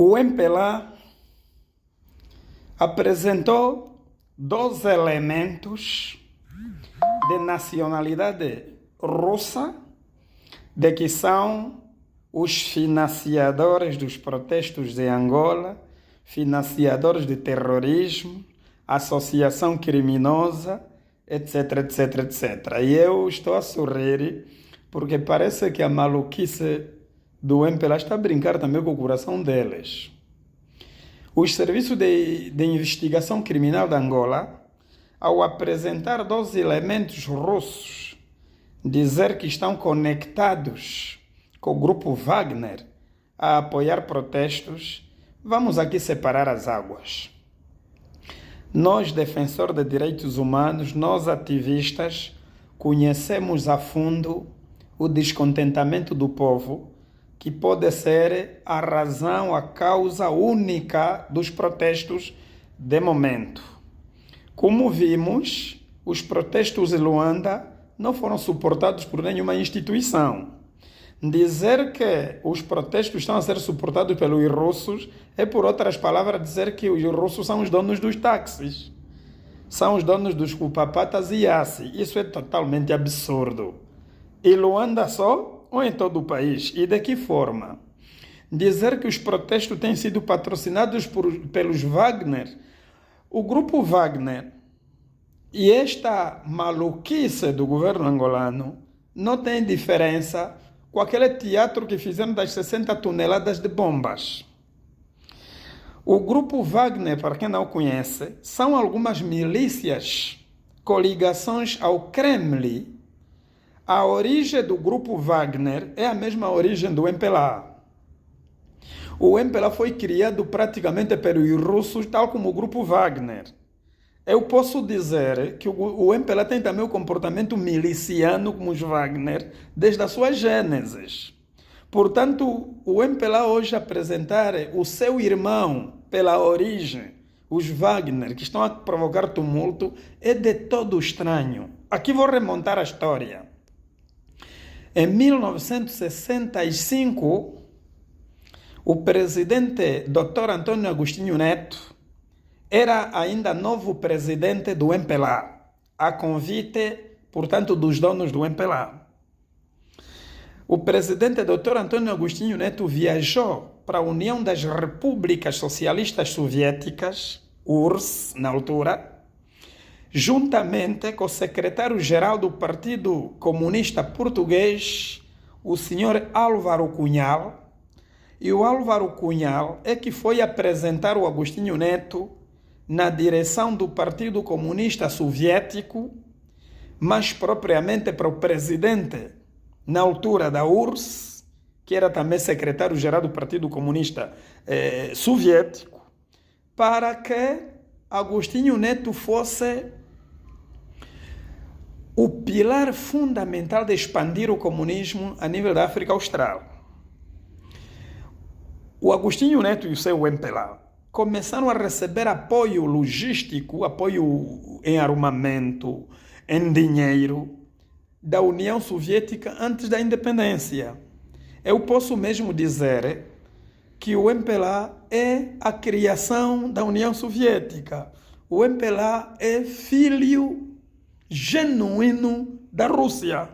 O MPLA apresentou 2 elementos de nacionalidade russa, de que são os financiadores dos protestos de Angola, financiadores de terrorismo, associação criminosa, etc, etc, etc. E eu estou a sorrir porque parece que a maluquice do MPLA está a brincar também com o coração deles. Os serviços de investigação criminal de Angola, ao apresentar 2 elementos russos, dizer que estão conectados com o grupo Wagner a apoiar protestos, vamos aqui separar as águas. Nós, defensores de direitos humanos, nós ativistas, conhecemos a fundo o descontentamento do povo, que pode ser a razão, a causa única dos protestos de momento. Como vimos, os protestos em Luanda não foram suportados por nenhuma instituição. Dizer que os protestos estão a ser suportados pelos russos é, por outras palavras, dizer que os russos são os donos dos táxis. São os donos dos cupapatas e Yassi. Isso é totalmente absurdo. E Luanda só? Ou em todo o país? E de que forma? Dizer que os protestos têm sido patrocinados pelos Wagner, o grupo Wagner, e esta maluquice do governo angolano não tem diferença com aquele teatro que fizeram das 60 toneladas de bombas. O grupo Wagner, para quem não conhece, são algumas milícias, coligações ao Kremlin. A origem do grupo Wagner é a mesma origem do MPLA. O MPLA foi criado praticamente pelos russos, tal como o grupo Wagner. Eu posso dizer que o MPLA tem também o comportamento miliciano como os Wagner, desde a sua gênese. Portanto, o MPLA hoje apresentar o seu irmão pela origem, os Wagner, que estão a provocar tumulto, é de todo estranho. Aqui vou remontar a história. Em 1965, o presidente Dr. Antônio Agostinho Neto era ainda novo presidente do MPLA, a convite, portanto, dos donos do MPLA. O presidente Dr. Antônio Agostinho Neto viajou para a União das Repúblicas Socialistas Soviéticas, URSS, na altura, juntamente com o secretário-geral do Partido Comunista Português, o senhor Álvaro Cunhal. E o Álvaro Cunhal é que foi apresentar o Agostinho Neto na direção do Partido Comunista Soviético, mais propriamente para o presidente, na altura da URSS, que era também secretário-geral do Partido Comunista Soviético, para que Agostinho Neto fosse o pilar fundamental de expandir o comunismo a nível da África Austral. O Agostinho Neto e o seu MPLA começaram a receber apoio logístico, apoio em armamento, em dinheiro, da União Soviética antes da independência. Eu posso mesmo dizer que o MPLA é a criação da União Soviética. O MPLA é filho genuíno da Rússia.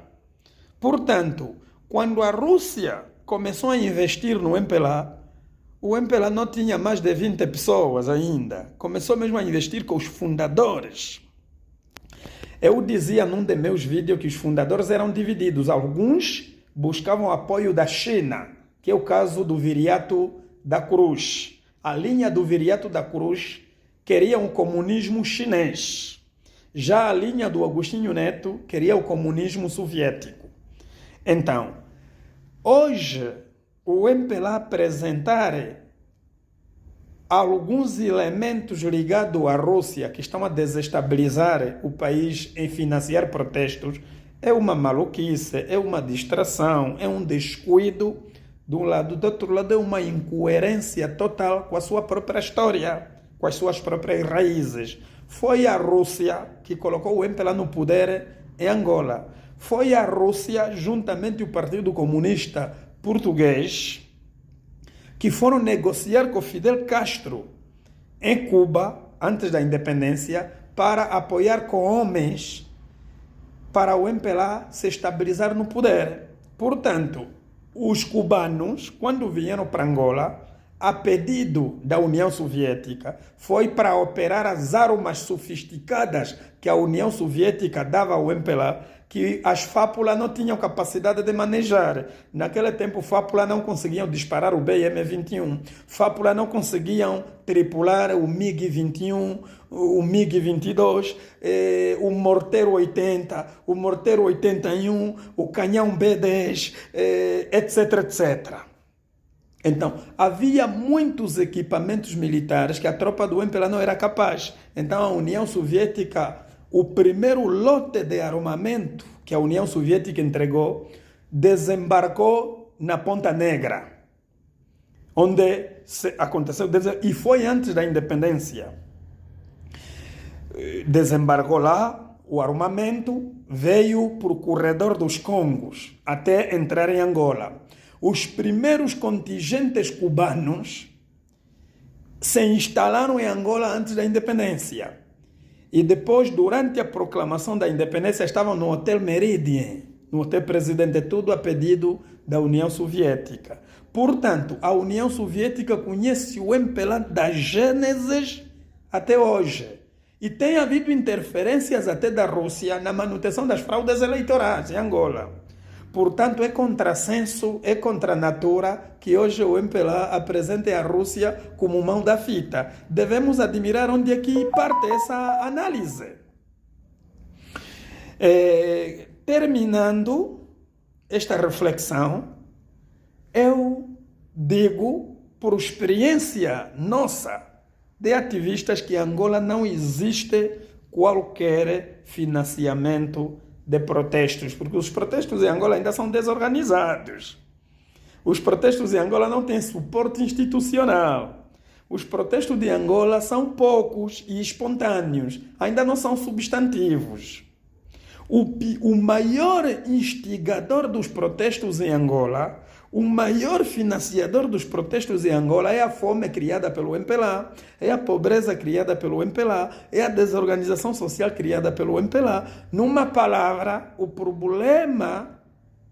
Portanto, quando a Rússia começou a investir no MPLA, o MPLA não tinha mais de 20 pessoas ainda. Começou mesmo a investir com os fundadores. Eu dizia num de meus vídeos que os fundadores eram divididos. Alguns buscavam apoio da China, que é o caso do Viriato da Cruz. A linha do Viriato da Cruz queria um comunismo chinês. Já a linha do Agostinho Neto queria o comunismo soviético. Então, hoje, o MPLA apresentar alguns elementos ligados à Rússia que estão a desestabilizar o país em financiar protestos é uma maluquice, é uma distração, é um descuido de um lado. Do outro lado, é uma incoerência total com a sua própria história, com as suas próprias raízes. Foi a Rússia que colocou o MPLA no poder em Angola. Foi a Rússia, juntamente o Partido Comunista Português, que foram negociar com Fidel Castro em Cuba, antes da independência, para apoiar com homens para o MPLA se estabilizar no poder. Portanto, os cubanos, quando vieram para Angola, a pedido da União Soviética, foi para operar as armas sofisticadas que a União Soviética dava ao MPLA, que as Fápulas não tinham capacidade de manejar. Naquele tempo, Fápulas não conseguiam disparar o BM-21, Fápulas não conseguiam tripular o MiG-21, o MiG-22, o Morteiro 80, o Morteiro 81, o Canhão B-10, etc, etc. Então, havia muitos equipamentos militares que a tropa do MPLA não era capaz. Então, a União Soviética, o primeiro lote de armamento que a União Soviética entregou, desembarcou na Ponta Negra, onde aconteceu, e foi antes da independência. Desembarcou lá, o armamento veio para o corredor dos Congos, até entrar em Angola. Os primeiros contingentes cubanos se instalaram em Angola antes da independência. E depois, durante a proclamação da independência, estavam no Hotel Meridian, no Hotel Presidente, tudo a pedido da União Soviética. Portanto, a União Soviética conhece o MPLA da Gênesis até hoje. E tem havido interferências até da Rússia na manutenção das fraudes eleitorais em Angola. Portanto, é contrassenso, é contra a natura que hoje o MPLA apresente a Rússia como mão da fita. Devemos admirar onde é que parte essa análise. Terminando esta reflexão, eu digo, por experiência nossa de ativistas, que em Angola não existe qualquer financiamento de protestos, porque os protestos em Angola ainda são desorganizados. Os protestos em Angola não têm suporte institucional. Os protestos de Angola são poucos e espontâneos, ainda não são substantivos. O maior instigador dos protestos em Angola, o maior financiador dos protestos em Angola é a fome criada pelo MPLA, é a pobreza criada pelo MPLA, é a desorganização social criada pelo MPLA. Numa palavra, o problema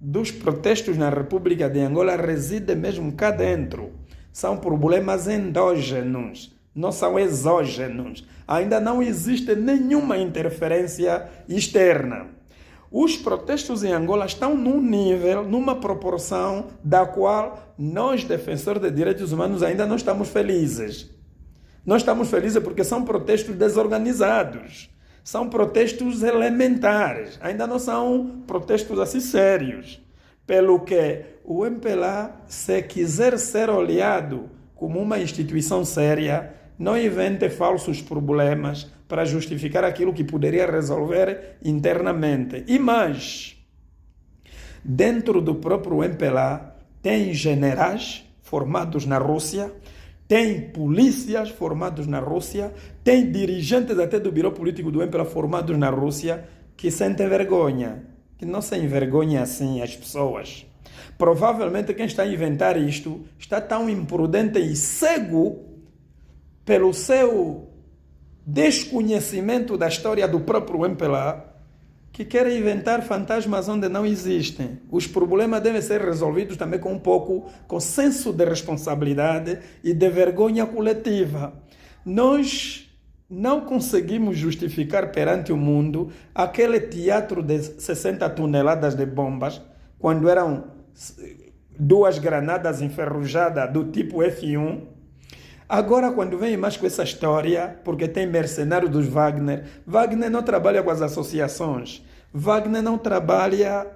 dos protestos na República de Angola reside mesmo cá dentro. São problemas endógenos, não são exógenos. Ainda não existe nenhuma interferência externa. Os protestos em Angola estão num nível, numa proporção da qual nós, defensores de direitos humanos, ainda não estamos felizes. Não estamos felizes porque são protestos desorganizados, são protestos elementares, ainda não são protestos assim sérios. Pelo que o MPLA, se quiser ser olhado como uma instituição séria, não invente falsos problemas para justificar aquilo que poderia resolver internamente. E mais, dentro do próprio MPLA, tem generais formados na Rússia, tem polícias formados na Rússia, tem dirigentes até do Biro Político do MPLA formados na Rússia, que sentem vergonha, que não se envergonhem assim as pessoas. Provavelmente quem está a inventar isto está tão imprudente e cego pelo seu desconhecimento da história do próprio MPLA, que quer inventar fantasmas onde não existem. Os problemas devem ser resolvidos também com senso de responsabilidade e de vergonha coletiva. Nós não conseguimos justificar perante o mundo aquele teatro de 60 toneladas de bombas, quando eram 2 granadas enferrujadas do tipo F1. Agora, quando vem mais com essa história, porque tem mercenário dos Wagner, Wagner não trabalha com as associações, Wagner não trabalha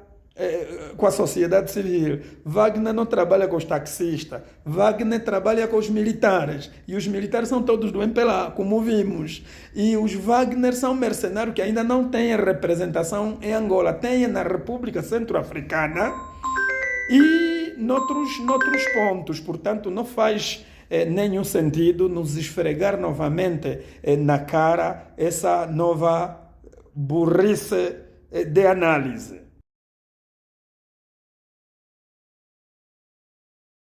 com a sociedade civil, Wagner não trabalha com os taxistas, Wagner trabalha com os militares, e os militares são todos do MPLA, como vimos. E os Wagner são mercenários que ainda não têm representação em Angola, têm na República Centro-Africana e noutros pontos. Portanto, não faz nenhum sentido nos esfregar novamente na cara essa nova burrice de análise.